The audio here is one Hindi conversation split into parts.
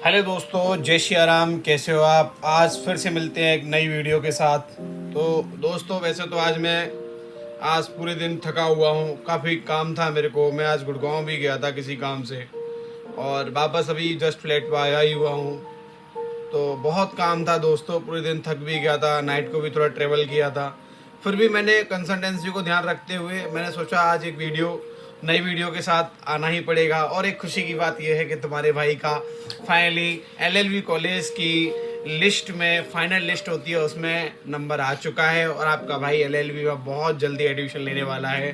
हेलो दोस्तों, जय श्री राम। कैसे हो आप? आज फिर से मिलते हैं एक नई वीडियो के साथ। तो दोस्तों, वैसे तो आज पूरे दिन थका हुआ हूँ। काफ़ी काम था मेरे को। मैं आज गुड़गांव भी गया था किसी काम से, और वापस अभी जस्ट फ्लैट पर आया ही हुआ हूँ। तो बहुत काम था दोस्तों, पूरे दिन थक भी गया था। नाइट को भी थोड़ा ट्रेवल किया था। फिर भी मैंने कंसल्टेंसी को ध्यान रखते हुए मैंने सोचा आज एक नई वीडियो के साथ आना ही पड़ेगा। और एक खुशी की बात यह है कि तुम्हारे भाई का फाइनली एलएलबी कॉलेज की लिस्ट में, फाइनल लिस्ट होती है उसमें नंबर आ चुका है, और आपका भाई एलएलबी में बहुत जल्दी एडमिशन लेने वाला है।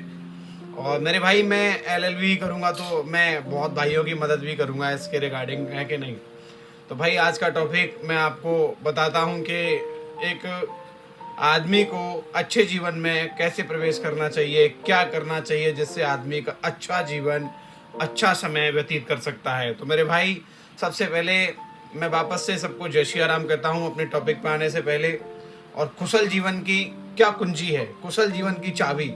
और मेरे भाई, मैं एलएलबी करूँगा तो मैं बहुत भाइयों की मदद भी करूँगा इसके रिगार्डिंग, है कि नहीं? तो भाई, आज का टॉपिक मैं आपको बताता हूँ कि एक आदमी को अच्छे जीवन में कैसे प्रवेश करना चाहिए, क्या करना चाहिए जिससे आदमी का अच्छा जीवन, अच्छा समय व्यतीत कर सकता है। तो मेरे भाई, सबसे पहले मैं वापस से सबको जय श्री राम कहता हूँ अपने टॉपिक पर आने से पहले। और कुशल जीवन की क्या कुंजी है, कुशल जीवन की चाबी,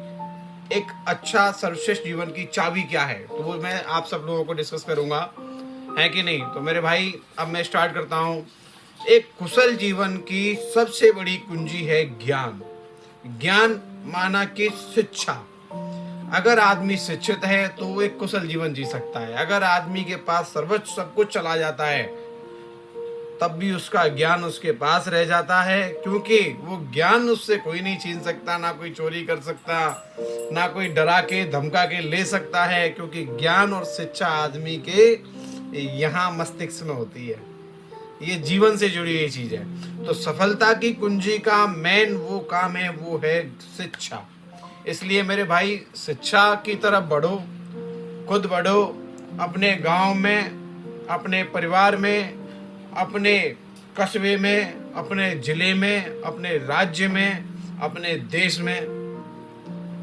एक अच्छा सर्वश्रेष्ठ जीवन की चाबी क्या है, तो वो मैं आप सब लोगों को डिस्कस करूंगा, है कि नहीं? तो मेरे भाई, अब मैं स्टार्ट करता हूँ। एक कुशल जीवन की सबसे बड़ी कुंजी है ज्ञान। ज्ञान माना कि शिक्षा। अगर आदमी शिक्षित है तो वो एक कुशल जीवन जी सकता है। अगर आदमी के पास सर्वोच्च सब कुछ चला जाता है तब भी उसका ज्ञान उसके पास रह जाता है, क्योंकि वो ज्ञान उससे कोई नहीं छीन सकता, ना कोई चोरी कर सकता, ना कोई डरा के धमका के ले सकता है, क्योंकि ज्ञान और शिक्षा आदमी के यहाँ मस्तिष्क में होती है। ये जीवन से जुड़ी हुई चीज है। तो सफलता की कुंजी का मेन वो काम है, वो है शिक्षा। इसलिए मेरे भाई, शिक्षा की तरफ बढ़ो, खुद बढ़ो, अपने गांव में, अपने परिवार में, अपने कस्बे में, अपने जिले में, अपने राज्य में, अपने देश में,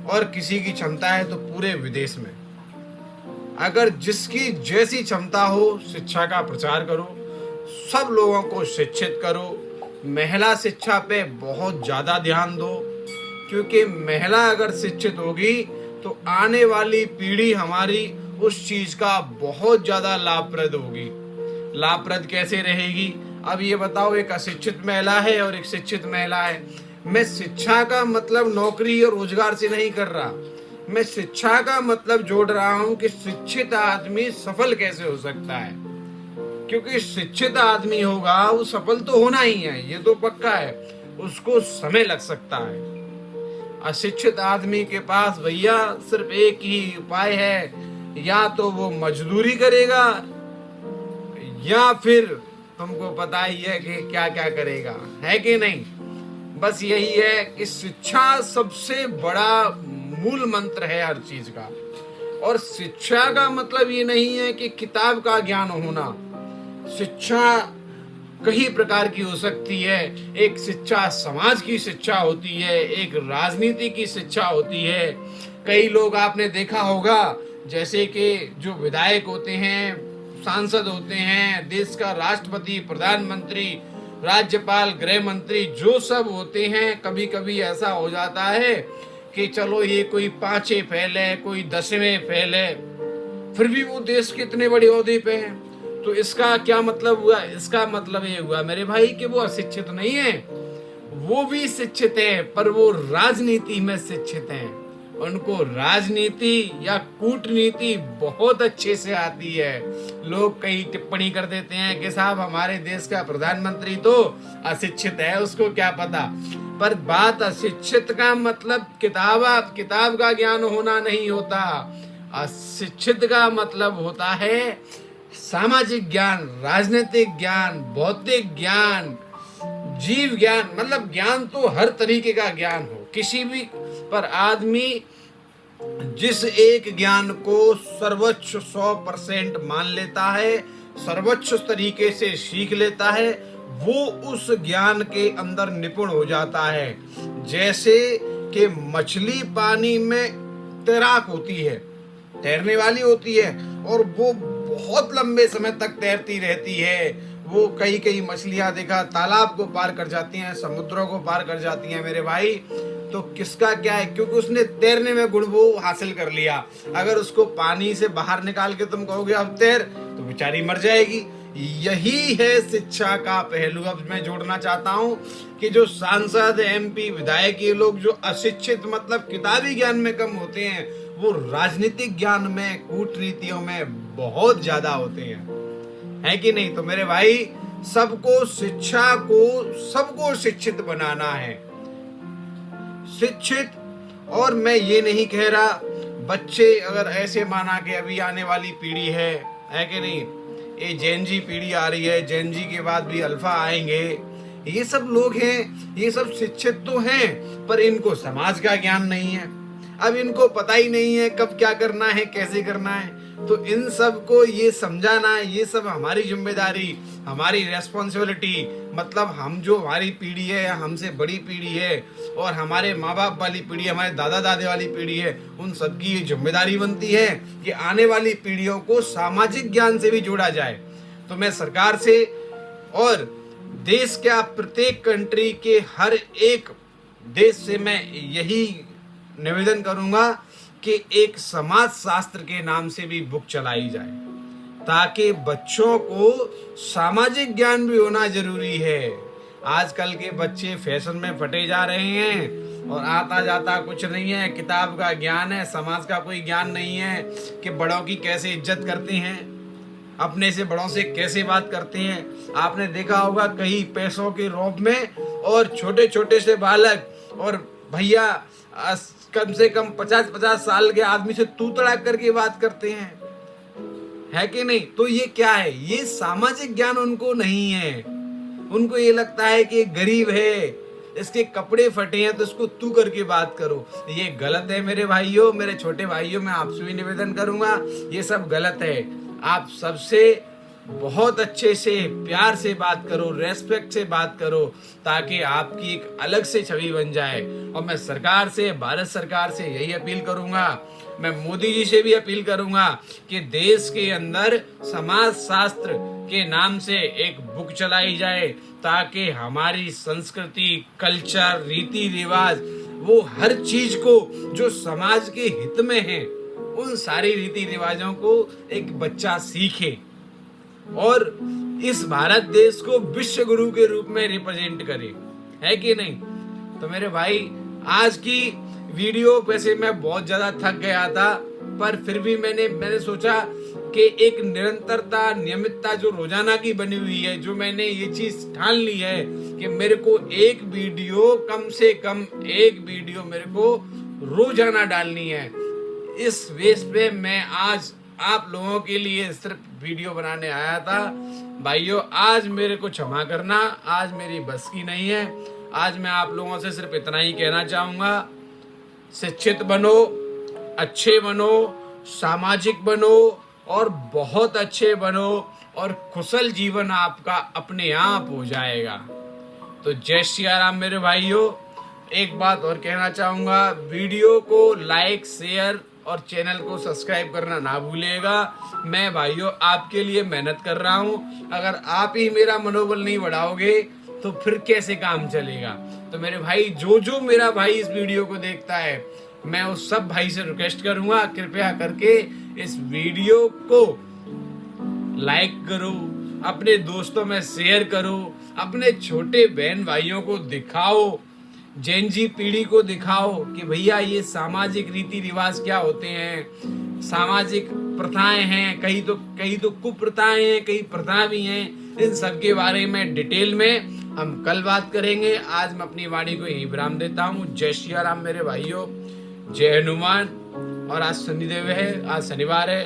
और किसी की क्षमता है तो पूरे विदेश में। अगर जिसकी जैसी क्षमता हो, शिक्षा का प्रचार करो, सब लोगों को शिक्षित करो। महिला शिक्षा पे बहुत ज़्यादा ध्यान दो, क्योंकि महिला अगर शिक्षित होगी तो आने वाली पीढ़ी हमारी उस चीज़ का बहुत ज़्यादा लाभप्रद होगी। लाभप्रद कैसे रहेगी? अब ये बताओ, एक अशिक्षित महिला है और एक शिक्षित महिला है। मैं शिक्षा का मतलब नौकरी और रोजगार से नहीं कर रहा। मैं शिक्षा का मतलब जोड़ रहा हूं कि शिक्षित आदमी सफल कैसे हो सकता है। क्योंकि शिक्षित आदमी होगा वो सफल तो होना ही है, ये तो पक्का है। उसको समय लग सकता है। अशिक्षित आदमी के पास भैया सिर्फ एक ही उपाय है, या तो वो मजदूरी करेगा, या फिर तुमको पता ही है कि क्या क्या करेगा, है कि नहीं? बस यही है कि शिक्षा सबसे बड़ा मूल मंत्र है हर चीज का। और शिक्षा का मतलब ये नहीं है कि किताब का ज्ञान होना। शिक्षा कई प्रकार की हो सकती है। एक शिक्षा समाज की शिक्षा होती है, एक राजनीति की शिक्षा होती है। कई लोग आपने देखा होगा, जैसे कि जो विधायक होते हैं, सांसद होते हैं, देश का राष्ट्रपति, प्रधानमंत्री, राज्यपाल, गृह मंत्री, जो सब होते हैं, कभी कभी ऐसा हो जाता है कि चलो ये कोई 5वें फेल है, कोई 10वें फेल है, फिर भी वो देश के इतने बड़े ओहदे पे हैं। तो इसका क्या मतलब हुआ? इसका मतलब ये हुआ मेरे भाई कि वो अशिक्षित नहीं है, वो भी शिक्षित है, पर वो राजनीति में शिक्षित हैं। उनको राजनीति या कूटनीति बहुत अच्छे से आती है। लोग कई टिप्पणी कर देते हैं कि साहब हमारे देश का प्रधानमंत्री तो अशिक्षित है, उसको क्या पता। पर बात अशिक्षित का मतलब किताब का ज्ञान होना नहीं होता। अशिक्षित का मतलब होता है सामाजिक ज्ञान, राजनीतिक ज्ञान, भौतिक ज्ञान, जीव ज्ञान। मतलब ज्ञान तो हर तरीके का ज्ञान हो किसी भी, पर आदमी जिस एक ज्ञान को सर्वोच्च 100% मान लेता है, सर्वोच्च तरीके से सीख लेता है, वो उस ज्ञान के अंदर निपुण हो जाता है। जैसे कि मछली पानी में तैराक होती है, तैरने वाली होती है, और वो बहुत लंबे समय तक तैरती रहती है। वो कई कई मछलियां देखा तालाब को पार कर जाती हैं, समुद्रों को पार कर जाती हैं मेरे भाई। तो किसका क्या है? क्योंकि उसने तैरने में गुण वो हासिल कर लिया। अगर उसको पानी से बाहर निकाल के तुम कहोगे अब तैर, तो बेचारी मर जाएगी। यही है शिक्षा का पहलू। अब मैं जोड़ना चाहता हूं कि जो सांसद, एमपी, विधायक, ये लोग जो अशिक्षित मतलब किताबी ज्ञान में कम होते हैं, वो राजनीतिक ज्ञान में, कूटनीतियों में बहुत ज्यादा होते हैं, है कि नहीं? तो मेरे भाई, सबको शिक्षित बनाना है, शिक्षित। और मैं ये नहीं कह रहा, बच्चे अगर ऐसे माना कि अभी आने वाली पीढ़ी है कि नहीं, ये जेन जी पीढ़ी आ रही है, जेन जी के बाद भी अल्फा आएंगे, ये सब लोग हैं, ये सब शिक्षित तो हैं, पर इनको समाज का ज्ञान नहीं है। अब इनको पता ही नहीं है कब क्या करना है, कैसे करना है। तो इन सब को ये समझाना, ये सब हमारी जिम्मेदारी, हमारी रेस्पॉन्सिबिलिटी। मतलब हम जो, हमारी पीढ़ी है या हमसे बड़ी पीढ़ी है और हमारे माँ बाप वाली पीढ़ी, हमारे दादा दादी वाली पीढ़ी है, उन सबकी ये जिम्मेदारी बनती है कि आने वाली पीढ़ियों को सामाजिक ज्ञान से भी जोड़ा जाए। तो मैं सरकार से और देश का प्रत्येक कंट्री के हर एक देश से मैं यही निवेदन करूंगा कि एक समाज शास्त्र के नाम से भी बुक चलाई जाए, ताकि बच्चों को सामाजिक ज्ञान भी होना जरूरी है। आजकल के बच्चे फैशन में फटे जा रहे हैं और आता जाता कुछ नहीं है, किताब का ज्ञान है, समाज का कोई ज्ञान नहीं है कि बड़ों की कैसे इज्जत करते हैं, अपने से बड़ों से कैसे बात करते हैं। आपने देखा होगा कहीं पैसों के रौब में और छोटे छोटे से बालक और भैया कम से कम 50-50 साल के आदमी से तू तड़ाक करके बात करते हैं, है कि नहीं? तो ये क्या है? ये सामाजिक ज्ञान उनको नहीं है। उनको ये लगता है कि गरीब है, इसके कपड़े फटे हैं तो इसको तू करके बात करो। ये गलत है मेरे भाइयों, मेरे छोटे भाइयों, मैं आपसे भी निवेदन करूंगा, ये सब गलत है। आप सबसे बहुत अच्छे से, प्यार से बात करो, रेस्पेक्ट से बात करो, ताकि आपकी एक अलग से छवि बन जाए। और मैं सरकार से, भारत सरकार से यही अपील करूंगा, मैं मोदी जी से भी अपील करूंगा कि देश के अंदर समाज शास्त्र के नाम से एक बुक चलाई जाए, ताकि हमारी संस्कृति, कल्चर, रीति रिवाज, वो हर चीज को जो समाज के हित में है, उन सारी रीति रिवाजों को एक बच्चा सीखे और इस भारत देश को विश्व गुरु के रूप में रिप्रेजेंट करे, है कि नहीं? तो मेरे भाई, आज की वीडियो वैसे मैं बहुत ज्यादा थक गया था, पर फिर भी मैंने सोचा कि एक निरंतरता, नियमितता जो रोजाना की बनी हुई है, जो मैंने ये चीज ठान ली है कि मेरे को एक वीडियो, कम से कम एक वीडियो मेरे को रोजाना डालनी है। इस बेस पे मैं आज आप लोगों के लिए सिर्फ वीडियो बनाने आया था। भाइयों, आज मेरे को क्षमा करना, आज मेरी बस की नहीं है। आज मैं आप लोगों से सिर्फ इतना ही कहना चाहूंगा, शिक्षित बनो, अच्छे बनो, सामाजिक बनो और बहुत अच्छे बनो, और कुशल जीवन आपका अपने आप हो जाएगा। तो जय श्री राम मेरे भाइयों। एक बात और कहना चाहूंगा, वीडियो को लाइक, शेयर और चैनल को सब्सक्राइब करना ना भूलिएगा। मैं भाइयों आपके लिए मेहनत कर रहा हूं, अगर आप ही मेरा मनोबल नहीं बढ़ाओगे तो फिर कैसे काम चलेगा? तो मेरे भाई, जो मेरा भाई इस वीडियो को देखता है, मैं उस सब भाई से रिक्वेस्ट करूंगा, कृपया करके इस वीडियो को लाइक करो, अपने दोस्तों में शेयर करो, अपने छोटे बहन भाइयों को दिखाओ, जेन जी पीढ़ी को दिखाओ कि भैया ये सामाजिक रीति रिवाज क्या होते हैं, सामाजिक प्रथाएं हैं, कहीं तो कुप्रथाएं हैं, कई प्रथा भी हैं। इन सब के बारे में डिटेल में हम कल बात करेंगे। आज मैं अपनी वाणी को यहीं विराम देता हूँ। जय श्री राम मेरे भाइयों, जय हनुमान। और आज शनिदेव है, आज शनिवार है।